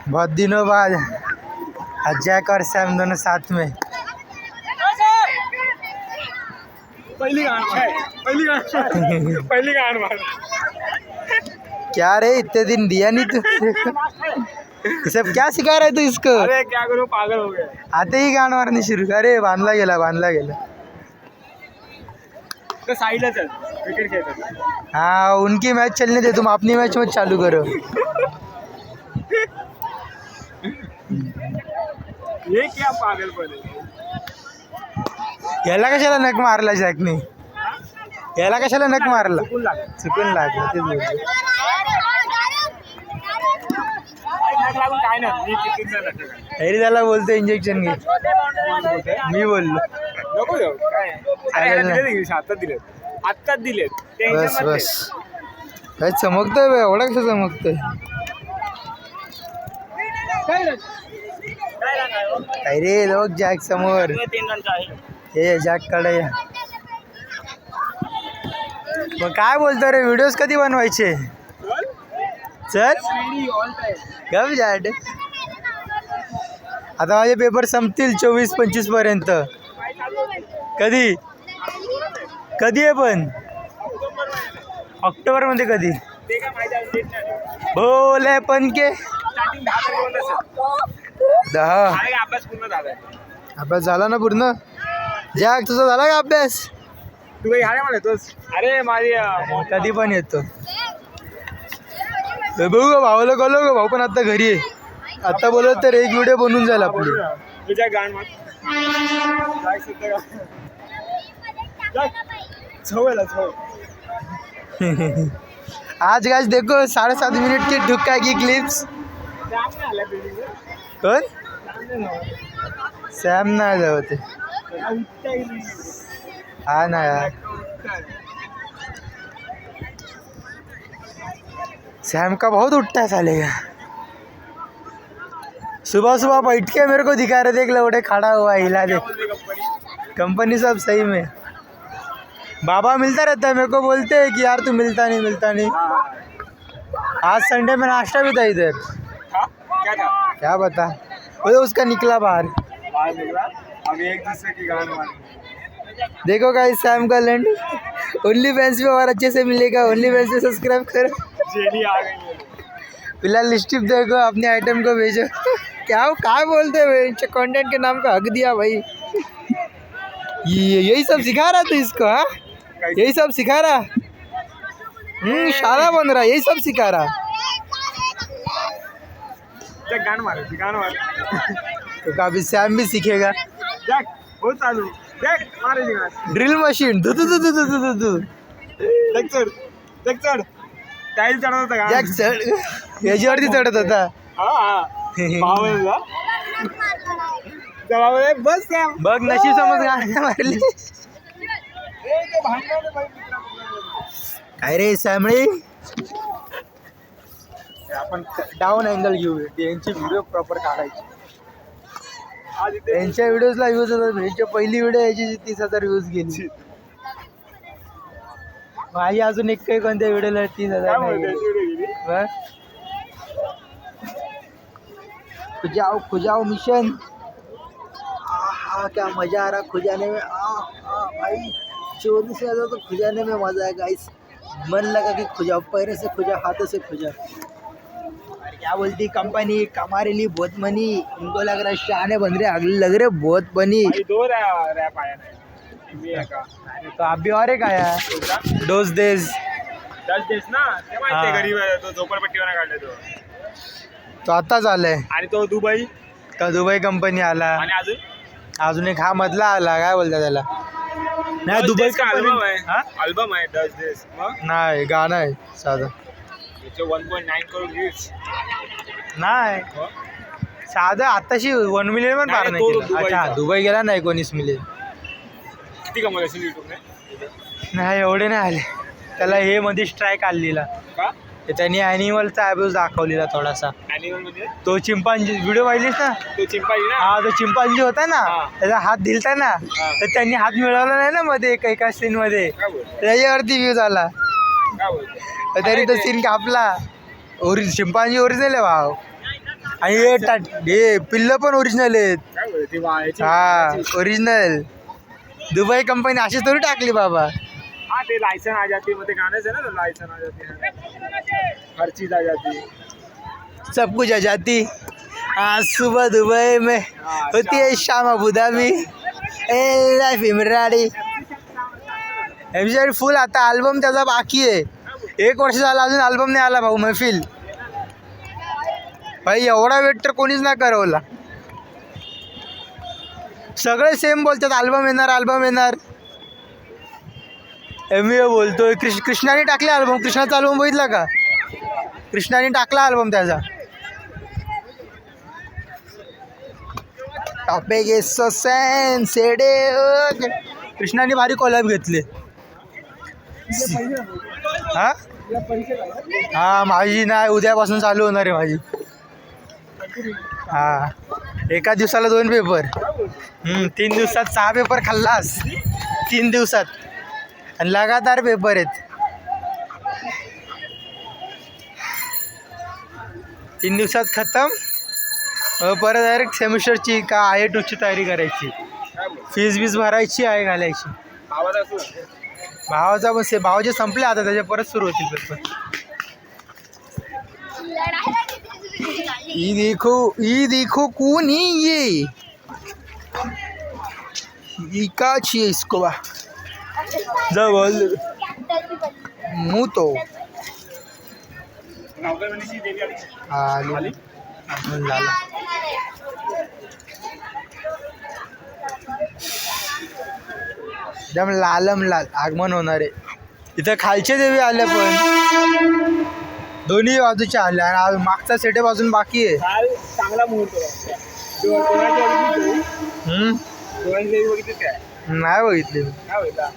बहुत दिनों बाद जैक और सैम दोनों साथ में। पहली गांड मार। क्या रे इतने दिन दिया नहीं तू सब क्या सिखा रहा है तू इसको? अरे क्या करूं, पागल हो गया। आते ही गांड मारनी शुरू। अरे बांधला गेला तो साइडला चल, क्रिकेट खेळतात। हाँ उनकी मैच चलने दे, तुम अपनी मैच मत चालू करो। ये क्या पागलपण आहे। याला कशाला नक मारला जॅकने? याला कशाला नक मारला? चुकून लागला तेच बोलतो. काय नाही, मी किती लागलं तरी त्याला बोलतो इंजेक्शन घे. मी बोललो नको देऊ काय. आत्ताच दिलेत. बस बस. काय चमकतोय बे, एवढा कसं चमकतोय? काय रे लोक जॅक समोर. 3 रनचा आहे. हे जॅक कडे. मग काय बोलतो रे, व्हिडिओज कधी बनवायचे? चल गप जॅट. आता माझे पेपर संपतील 24-25 पर्यंत. कधी कधी आहे पण? ऑक्टोबर मध्ये कधी? बोले पण के 10. अभ्यास पूर्ण झालाय. अभ्यास झाला ना पूर्ण? जॅक तुझा झाला का अभ्यास? तू काही हाय म्हणतोस? अरे माझी कधी पण येतो. बघू का भावाला कळलो का? भाऊ पण आता घरी आहे. आता बोलत तर एक व्हिडिओ बनवून जाईल आपली. तुझ्या गाण मार. आज गाइस देखो 7.5 मिनट की ढुक्का की क्लिप्स. कौन? सैम ना जाते. हाँ ना यार, सैम का बहुत उठता है साले का. सुबह सुबह बैठ के मेरे को दिखा रहे, देख लौटे खड़ा हुआ हिला दे. कंपनी सब सही में. बाबा मिलता रहता है मेरे को, बोलते हैं कि यार तू मिलता नहीं. आज संडे में नाश्ता भी था इधर. क्या था? क्या बता, वो उसका निकला बाहर. अभी एक दूसरे की गान मार. देखो गाइस सैम का लैंड. ओनली फैंस पे और अच्छे से मिलेगा. ओनली फैंस पे सब्सक्राइब करो. जेली आ गई है. फिलहाल लिस्टिप देखो, अपने आइटम को भेजो. क्या बोलते हैं, कंटेंट के नाम का हक दिया भाई. यही सब सिखा रहा तू इसको? हाँ यही सब सिखा रहा. शाला बन रहा, यही सब सिखा रहा. गान मार. तो कभी सैम भी सीखेगा. जॅक बहुत चालू. जॅक मारे गान. ड्रिल मशीन दू दू दू दू दू दू दू. जॅक चढ. टाईल चढत होता गान. जॅक चढ, याच्यावरती चढत होता. बस बघ नशीब समज गाड्या मारली. काय रे सॅमळे, आपण डाऊन अँगल घेऊ. यांची व्हिडिओ प्रॉपर काढायची. यांच्या व्हिडिओजला व्ह्यूज होतात. यांची पहिली व्हिडिओ याची 30,000 व्ह्यूज गेली. माझी अजून एक काही कोणत्या व्हिडिओला 30,000 नाही. खुजाओ मिशन. क्या मजा आ रहा खुजाने में. भाई 24 से ज़्यादा तो खुजाने में मजा है गाइस. मन लगा कि खुजाओ, पैरों से खुजा, हाथों से खुजा. क्या बोलती कंपनी, हमारे लिए बहुत मनी. उनको लग रहा है शाने बन रहे, अगले लग रहे बहुत बनी. 2 रैप आया नहीं. तो आप भी और एक आया डोज देज. 10 देश ना ते माहिती गरीब आहे तो, झोपडपट्टीवर काढले तो. तो आताच आलाय. आणि तो दुबई. का दुबई कंपनी आला. आणि अजून एक हा मधला आला. काय बोलता त्याला? नाही दुबई का अल्बम आहे. अल्बम आहे 10 देश. मग नाही गाणं आहे साधं. 1.9 करोड व्ह्यूज नाही साधं. आताशी 1 मिलियन पण पार नाही केलं. अच्छा दुबई गेला ना 19 मिलियन. किती कमवले असेल युट्यूबने? नाही एवढे नाही आले. त्याला हे मध्ये स्ट्राईक आलेला. का? त्यांनी ॲनिमलचा अब्यूज दाखवलेला थोडासा. ॲनिमल म्हणजे तो चिंपांजी व्हिडिओ पाहिलीस ना? तो चिंपांजी ना. हा तो चिंपांजी होता ना, त्याचा हात दिलता ना, तर त्यांनी हात मिळवला नाही ना मध्ये एका सीन मध्ये. त्याच्यावरती व्ह्यूज आला. तरी तो सीन कापला. चिंपांजी ओरिजिनल आहे भाव. आणि हे पिल्लं पण ओरिजिनल आहेत. काय बोलते वाळायची हा ओरिजिनल दुबई कंपनी अशीच थोडी टाकली बाबा. हा ते लायसन आ जाती मध्ये गाणंच आहे ना लायसन आ जाती हर चीज आ जाती सब कुछ आ जाती. आज सुबह दुबई में होती है शाम अबू धाबी ए लाइफ इमरानी. एमजीआर फुल आता अल्बम त्याचा बाकी आहे. 1 वर्ष झाला अजून अल्बम नाही आला भाऊ. महफिल भाई एवढा वेट तर कोणीच नाही करवला. सगळे सेम बोलतात अल्बम येणार अल्बम येणार. एमव्हीओ बोलतोय कृष्णाने टाकले अल्बम. कृष्णाचा अल्बम बघितला का? कृष्णाने टाकला अल्बम त्याचा. कृष्णाने भारी कोलॅब घेतले. हा हा माझी नाही उद्यापासून चालू होणार आहे माझी. हा एका दिवसाला 2 पेपर. 3 दिवसात 6 पेपर खाल्लास. 3 दिवसात आणि लगातार पेपर आहेत. 3 दिवसात खतम. परत डायरेक्ट सेमिस्टरची का IIT तयारी करायची. फीज बीज भरायची आहे घालायची. भावाचा पण भावाचे संपले आता त्याच्या परत सुरू होतील पेपर. ई देखो कौन है ये का चाहिए इसको बा जवळ मुँह तो आली झाला. एकदम लालम लाल आगमन होणार आहे. इथं खालचे देवी आले पण दोन्ही बाजूच्या आल्या आणि मागचा सेटअप अजून बाकी आहे. काल चांगला मुहूर्त होता. नाही बघितले. काय होता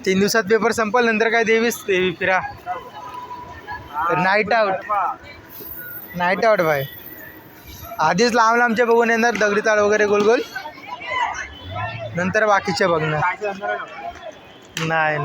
3 दिवसात पेपर संपल नंतर काय देवीच देवी फिरा. नाईट आउट भाई. आधीच लांब लांबचे बघून येणार दगडीताळ वगैरे गोल गोल. नंतर बाकीचे बघणार. नाही